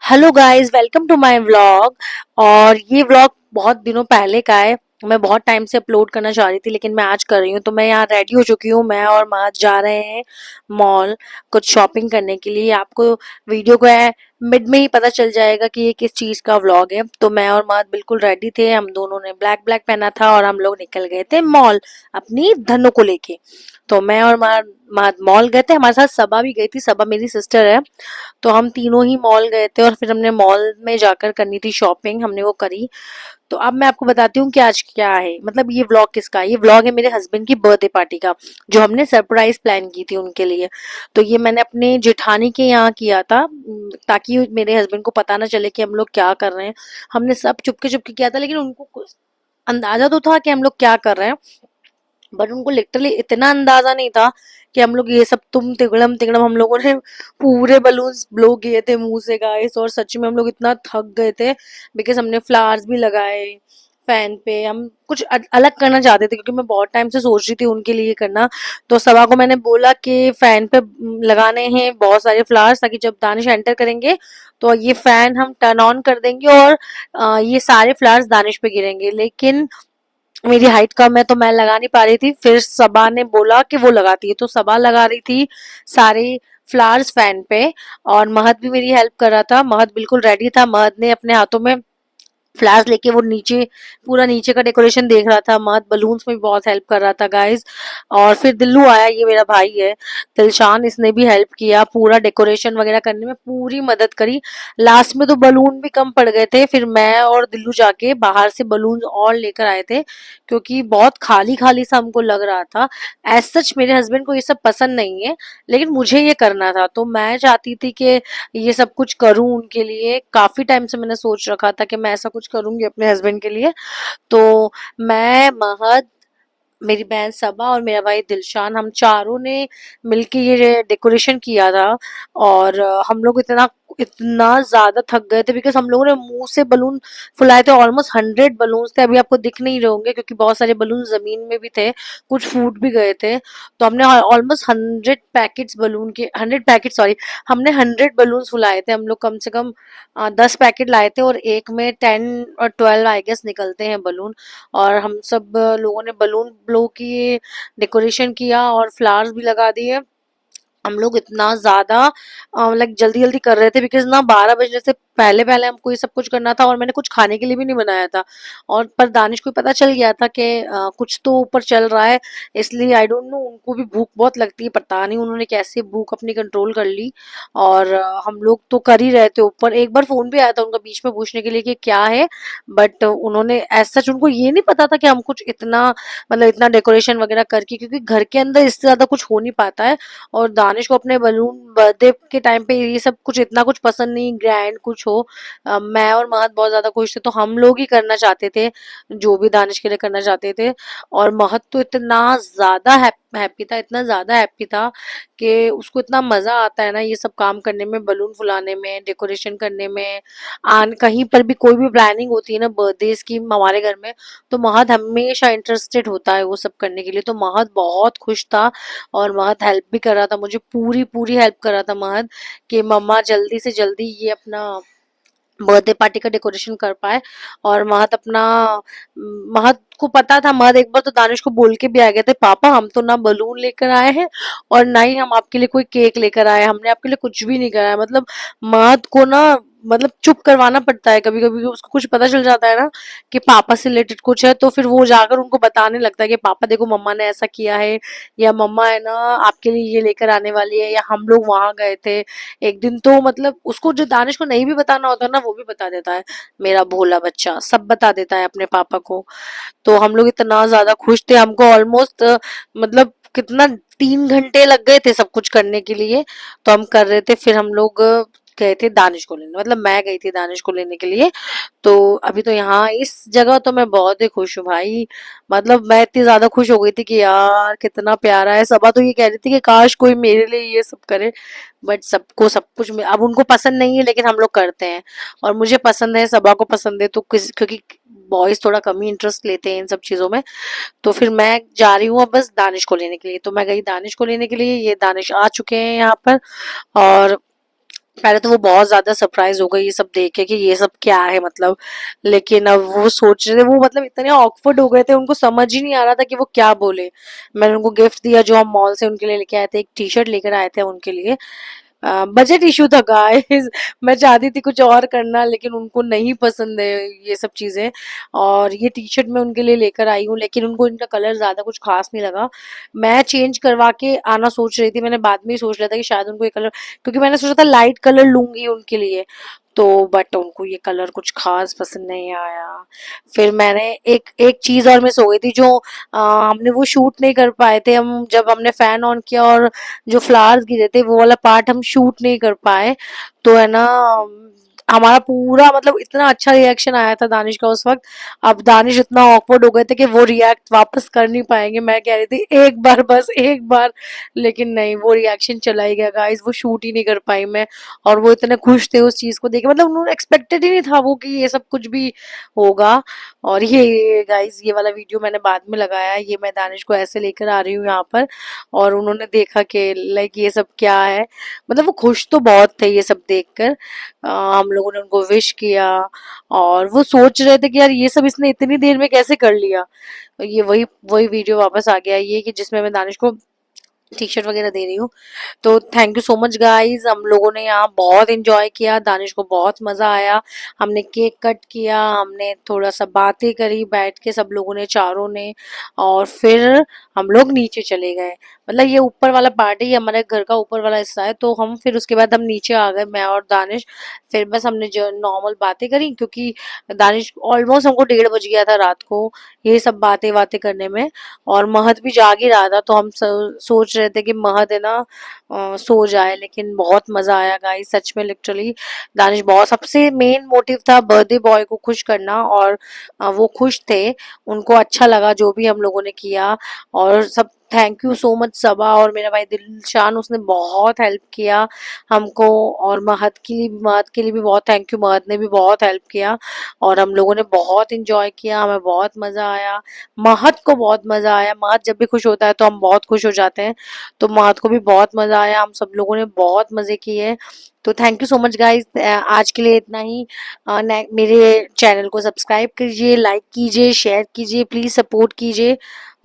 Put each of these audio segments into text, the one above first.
Hello guys, welcome to my vlog. और ये vlog बहुत दिनों पहले का है। मैं बहुत टाइम से अपलोड करना चाह रही थी, लेकिन मैं आज कर रही हूँ। तो मैं यहाँ रेडी हो चुकी हूँ। मैं और महज जा रहे हैं मॉल कुछ शॉपिंग करने के लिए। आपको वीडियो को है मिड में ही पता चल जाएगा कि ये किस चीज़ का व्लॉग है। तो मैं और महज बिल्कुल रेडी थे। हम दोनों ने ब्लैक ब्लैक पहना था और हम लोग निकल गए थे मॉल अपनी धनों को लेके। तो मैं और महज मॉल गए थे। हमारे साथ सबा भी गई थी। सबा मेरी सिस्टर है। तो हम तीनों ही मॉल गए थे और फिर हमने मॉल में जाकर करनी थी शॉपिंग। हमने वो करी। तो अब मैं आपको बताती हूँ कि आज क्या है। मतलब ये व्लॉग किसका है? ये व्लॉग है मेरे हस्बैंड की बर्थडे पार्टी का, जो हमने सरप्राइज प्लान की थी उनके लिए। तो ये मैंने अपने जेठानी के यहाँ किया था, ताकि मेरे हस्बैंड को पता ना चले कि हम लोग क्या कर रहे हैं। हमने सब चुपके चुपके किया था, लेकिन उनको कुछ अंदाजा तो था कि हम लोग क्या कर रहे हैं। बट उनको लिटरली इतना अंदाजा नहीं था कि हम लोग ये सब तुम तिगड़म तिगड़म हम लोगों ने पूरे बलून्स ब्लो किए थे मुंह से गाइस। और सच में हम लोग इतना थक गए थे, बिकॉज हमने फ्लावर्स भी लगाए फैन पे। हम कुछ अलग करना चाहते थे, क्योंकि मैं बहुत टाइम से सोच रही थी उनके लिए करना। तो सवा को मैंने बोला कि फैन पे लगाने हैं बहुत सारे फ्लावर्स, ताकि जब दानिश एंटर करेंगे तो ये फैन हम टर्न ऑन कर देंगे और ये सारे फ्लावर्स दानिश पे गिरेंगे। लेकिन मेरी हाइट कम है तो मैं लगा नहीं पा रही थी। फिर सबा ने बोला कि वो लगाती है, तो सबा लगा रही थी सारे फ्लावर्स फैन पे। और महद भी मेरी हेल्प कर रहा था। महद बिल्कुल रेडी था। महद ने अपने हाथों में फ्लावर्स लेके वो नीचे पूरा नीचे का डेकोरेशन देख रहा था। महद बलून्स में भी बहुत हेल्प कर रहा था गाइस। और फिर दिल्लू आया, ये मेरा भाई है दिलशान। इसने भी हेल्प किया पूरा डेकोरेशन वगैरह करने में, पूरी मदद करी। लास्ट में तो बलून भी कम पड़ गए थे। फिर मैं और दिल्लू जाके बाहर से बलून और लेकर आए थे, क्योंकि बहुत खाली खाली सा हमको लग रहा था। एज सच मेरे हस्बैंड को ये सब पसंद नहीं है, लेकिन मुझे ये करना था। तो मैं चाहती थी कि ये सब कुछ करूं उनके लिए। काफी टाइम से मैंने सोच रखा था कि मैं ऐसा कुछ करूंगी अपने हस्बैंड के लिए। तो मैं, महद, मेरी बहन सबा और मेरा भाई दिलशान, हम चारों ने मिलके ये डेकोरेशन किया था। और हम लोग इतना इतना ज्यादा थक गए थे, बिकॉज हम लोगों ने मुंह से बलून फुलाए थे। ऑलमोस्ट 100 बलून्स थे। अभी आपको दिख नहीं रहे होंगे, क्योंकि बहुत सारे बलून जमीन में भी थे, कुछ फूट भी गए थे। तो हमने ऑलमोस्ट 100 पैकेट्स बलून के, 100 पैकेट सॉरी, हमने 100 बलून फुलाए थे। हम लोग कम से कम 10 पैकेट लाए थे, और एक में 10 और 12 आई गेस निकलते हैं बलून। और हम सब लोगों ने बलून ब्लो किए, डेकोरेशन किया और फ्लावर्स भी लगा दिए। हम लोग इतना ज्यादा लाइक जल्दी जल्दी कर रहे थे, बिकॉज ना 12 बजने से पहले पहले हमको ये सब कुछ करना था। और मैंने कुछ खाने के लिए भी नहीं बनाया था। और पर दानिश को पता चल गया था कि कुछ तो ऊपर चल रहा है। इसलिए आई डोंट नो, उनको भी भूख बहुत लगती है। पता नहीं उन्होंने कैसे भूख अपनी कंट्रोल कर ली। और हम लोग तो कर ही रहे थे ऊपर। एक बार फोन भी आया था उनका बीच में पूछने के लिए कि क्या है। बट उन्होंने एज सच, उनको ये नहीं पता था कि हम कुछ इतना, मतलब इतना डेकोरेशन वगैरह करके, क्योंकि घर के अंदर इससे ज्यादा कुछ हो नहीं पाता है। और दानिश को अपने बलून बर्थडे के टाइम पे ये सब कुछ इतना कुछ पसंद नहीं, ग्रैंड कुछ हो। मैं और महत बहुत ज्यादा खुश थे, तो हम लोग ही करना चाहते थे जो भी दानिश के लिए करना चाहते थे। और महत तो इतना ज्यादा हैप्पी था, इतना ज्यादा हैप्पी था कि उसको इतना मजा आता है ना ये सब काम करने में, बलून फुलाने में, डेकोरेशन करने में। आन कहीं पर भी कोई भी प्लानिंग होती है ना बर्थडे की हमारे घर में, तो महत हमेशा इंटरेस्टेड होता है वो सब करने के लिए। तो महत बहुत खुश था। और महत हेल्प भी कर रहा था मुझे, पूरी पूरी हेल्प कर रहा था महत, कि मम्मा जल्दी से जल्दी ये अपना बर्थडे पार्टी का डेकोरेशन कर पाए। और महत अपना, महत को पता था। महत एक बार तो दानिश को बोल के भी आ गए थे, पापा हम तो ना बलून लेकर आए हैं और ना ही हम आपके लिए कोई केक लेकर आए हैं, हमने आपके लिए कुछ भी नहीं कराया। मतलब महत को ना, मतलब चुप करवाना पड़ता है कभी कभी। उसको कुछ पता चल जाता है ना कि पापा से रिलेटेड कुछ है, तो फिर वो जाकर उनको बताने लगता है कि पापा देखो मम्मा ने ऐसा किया है, या मम्मा है ना आपके लिए ये लेकर आने वाली है, या हम लोग वहां गए थे एक दिन। तो मतलब उसको, जो दानिश को नहीं भी बताना होता ना, वो भी बता देता है। मेरा भोला बच्चा सब बता देता है अपने पापा को। तो हम लोग इतना ज्यादा खुश थे। हमको ऑलमोस्ट मतलब कितना 3 घंटे लग गए थे सब कुछ करने के लिए। तो हम कर रहे थे। फिर हम लोग गए थे दानिश को लेने, मतलब मैं गई थी दानिश को लेने के लिए। तो अभी तो यहाँ इस जगह तो मैं बहुत ही खुश हूँ भाई। मतलब मैं इतनी ज्यादा खुश हो गई थी कि यार कितना प्यारा है। सबा तो ये कह रही थी कि काश कोई मेरे लिए ये सब करे। बट सबको सब कुछ अब उनको पसंद नहीं है, लेकिन हम लोग करते हैं। और मुझे पसंद है, सबा को पसंद है, तो किस, क्योंकि बॉयज थोड़ा कम ही इंटरेस्ट लेते हैं इन सब चीजों में। तो फिर मैं जा रही हूँ अब बस दानिश को लेने के लिए। तो मैं गई दानिश को लेने के लिए, ये दानिश आ चुके हैं यहाँ पर। और पहले तो वो बहुत ज्यादा सरप्राइज हो गई ये सब देख के कि ये सब क्या है मतलब। लेकिन अब वो सोच रहे थे, वो मतलब इतने ऑकवर्ड हो गए थे, उनको समझ ही नहीं आ रहा था कि वो क्या बोले। मैंने उनको गिफ्ट दिया जो हम मॉल से उनके लिए लेके आए थे, एक टी शर्ट लेकर आए थे उनके लिए। बजट इशू था गाइस। मैं चाहती थी कुछ और करना, लेकिन उनको नहीं पसंद है ये सब चीजें। और ये टी शर्ट मैं उनके लिए लेकर आई हूँ, लेकिन उनको इनका कलर ज्यादा कुछ खास नहीं लगा। मैं चेंज करवा के आना सोच रही थी, मैंने बाद में ही सोच लिया था कि शायद उनको ये कलर, क्योंकि मैंने सोचा था लाइट कलर लूंगी उनके लिए। तो बट उनको ये कलर कुछ खास पसंद नहीं आया। फिर मैंने एक एक चीज और मिस हो गई थी, जो हमने वो शूट नहीं कर पाए थे, हम जब हमने फैन ऑन किया और जो फ्लावर्स गिरे थे वो वाला पार्ट हम शूट नहीं कर पाए। तो है ना, हमारा पूरा मतलब इतना अच्छा रिएक्शन आया था दानिश का उस वक्त। अब दानिश इतना ऑकवर्ड हो गए थे कि वो रिएक्ट वापस कर नहीं पाएंगे। मैं कह रही थी एक बार, बस एक बार, लेकिन नहीं, वो रिएक्शन चला ही गया गाइस, वो शूट ही नहीं कर पाई मैं। और वो इतने खुश थे उस चीज को देख के, मतलब उन्होंने एक्सपेक्टेड ही नहीं था वो कि ये सब कुछ भी होगा। और ये गाइस, ये वाला वीडियो मैंने बाद में लगाया है, ये मैं दानिश को ऐसे लेकर आ रही हूँ यहाँ पर। और उन्होंने देखा कि लाइक ये सब क्या है। मतलब वो खुश तो बहुत थे ये सब देखकर। हम लोगों ने उनको विश किया, और वो सोच रहे थे कि यार ये सब इसने इतनी देर में कैसे कर लिया। ये वही वही वीडियो वापस आ गया ये, कि जिसमें मैं दानिश को टी शर्ट वगैरह दे रही हूँ। तो thank you so much guys, हम लोगों ने यहाँ बहुत एंजॉय किया, दानिश को बहुत मजा आया। हमने केक कट किया, हमने थोड़ा सा बातें करी बैठ के सब लोगों ने, चारों ने। और फिर हम लोग नीचे चले गए। मतलब ये ऊपर वाला पार्ट है, ये हमारे घर का ऊपर वाला हिस्सा है, तो हम फिर उसके बाद हम नीचे आ गए, मैं और दानिश। फिर बस हमने जो नॉर्मल बातें करी, क्योंकि दानिश ऑलमोस्ट हमको 1:30 बज गया था रात को ये सब बातें बातें करने में। और महत भी जाग ही रहा था, तो हम सोच रहे थे कि महत है ना सो जाए। लेकिन बहुत मजा आया गाइस, सच में लिटरली। दानिश बहुत, सबसे मेन मोटिव था बर्थडे बॉय को खुश करना, और वो खुश थे, उनको अच्छा लगा जो भी हम लोगों ने किया। और सब थैंक यू सो मच सबा, और मेरा भाई दिलशान, उसने बहुत हेल्प किया हमको। और महत के लिए भी बहुत थैंक यू, महत ने भी बहुत हेल्प किया। और हम लोगों ने बहुत इंजॉय किया, हमें बहुत मजा आया। महत को बहुत मजा आया, महत जब भी खुश होता है तो हम बहुत खुश हो जाते हैं। तो महत को भी बहुत मजा आया, हम सब लोगों ने बहुत मजे किए। तो thank you so much guys, आज के लिए इतना ही। मेरे चैनल को सब्सक्राइब कीजिए, लाइक कीजिए, शेयर कीजिए, प्लीज सपोर्ट कीजिए।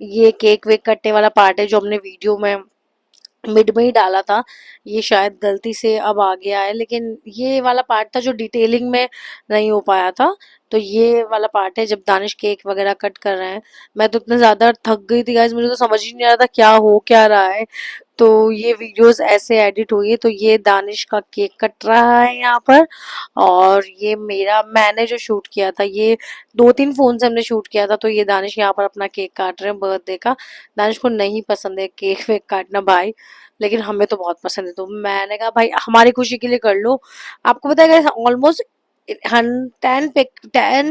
ये केक वेक कटने वाला पार्ट है जो हमने वीडियो में मिड में ही डाला था, ये शायद गलती से अब आ गया है, लेकिन ये वाला पार्ट था जो डिटेलिंग में नहीं हो पाया था। तो ये वाला पार्ट है जब दानिश केक वगैरह कट कर रहे हैं। मैं तो इतने ज्यादा थक गई थी गाइस, मुझे तो समझ ही नहीं आ रहा था क्या हो क्या रहा है। तो ये वीडियोस ऐसे एडिट हुई है। तो ये दानिश का केक कट रहा है यहाँ पर। और ये मेरा, मैंने जो शूट किया था, ये 2-3 फोन से हमने शूट किया था। तो ये दानिश यहाँ पर अपना केक काट रहे हैं बर्थडे का। दानिश को नहीं पसंद है केक वेक काटना भाई, लेकिन हमें तो बहुत पसंद है। तो मैंने कहा भाई हमारी खुशी के लिए कर लो। आपको पता है ऑलमोस्ट 10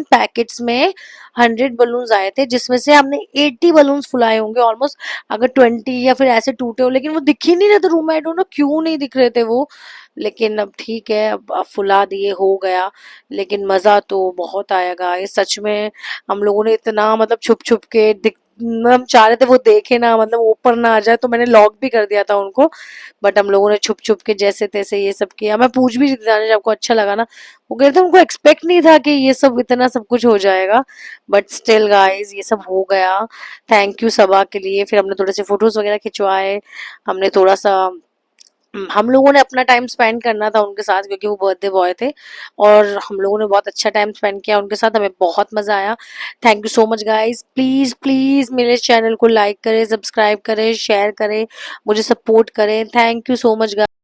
पैकेट्स में 100 बलून्स आए थे, जिसमें से हमने 80 बलून्स फुलाए होंगे ऑलमोस्ट। अगर 20 या फिर ऐसे टूटे हो, लेकिन वो दिख ही नहीं रहे थे रूम में, आई डोंट नो क्यों नहीं दिख रहे थे वो। लेकिन अब ठीक है, अब फुला दिए, हो गया। लेकिन मजा तो बहुत आएगा ये सच में। हम लोगों ने इतना मतलब छुप छुप के हम चाह रहे थे वो देखे ना, मतलब ऊपर ना आ जाए, तो मैंने लॉक भी कर दिया था उनको। बट हम लोगों ने छुप छुप के जैसे तैसे ये सब किया। मैं पूछ भी रही थी जाने आपको अच्छा लगा ना, वो कह रहे थे उनको एक्सपेक्ट नहीं था कि ये सब इतना सब कुछ हो जाएगा। बट स्टिल गाइस, ये सब हो गया। थैंक यू सबा के लिए। फिर हमने थोड़े से फोटोज वगैरह खिंचवाए। हमने थोड़ा सा, हम लोगों ने अपना टाइम स्पेंड करना था उनके साथ, क्योंकि वो बर्थडे बॉय थे। और हम लोगों ने बहुत अच्छा टाइम स्पेंड किया उनके साथ, हमें बहुत मजा आया। Thank you so much guys, please please मेरे चैनल को लाइक करें, सब्सक्राइब करें, शेयर करें, मुझे सपोर्ट करें। Thank you so much guys.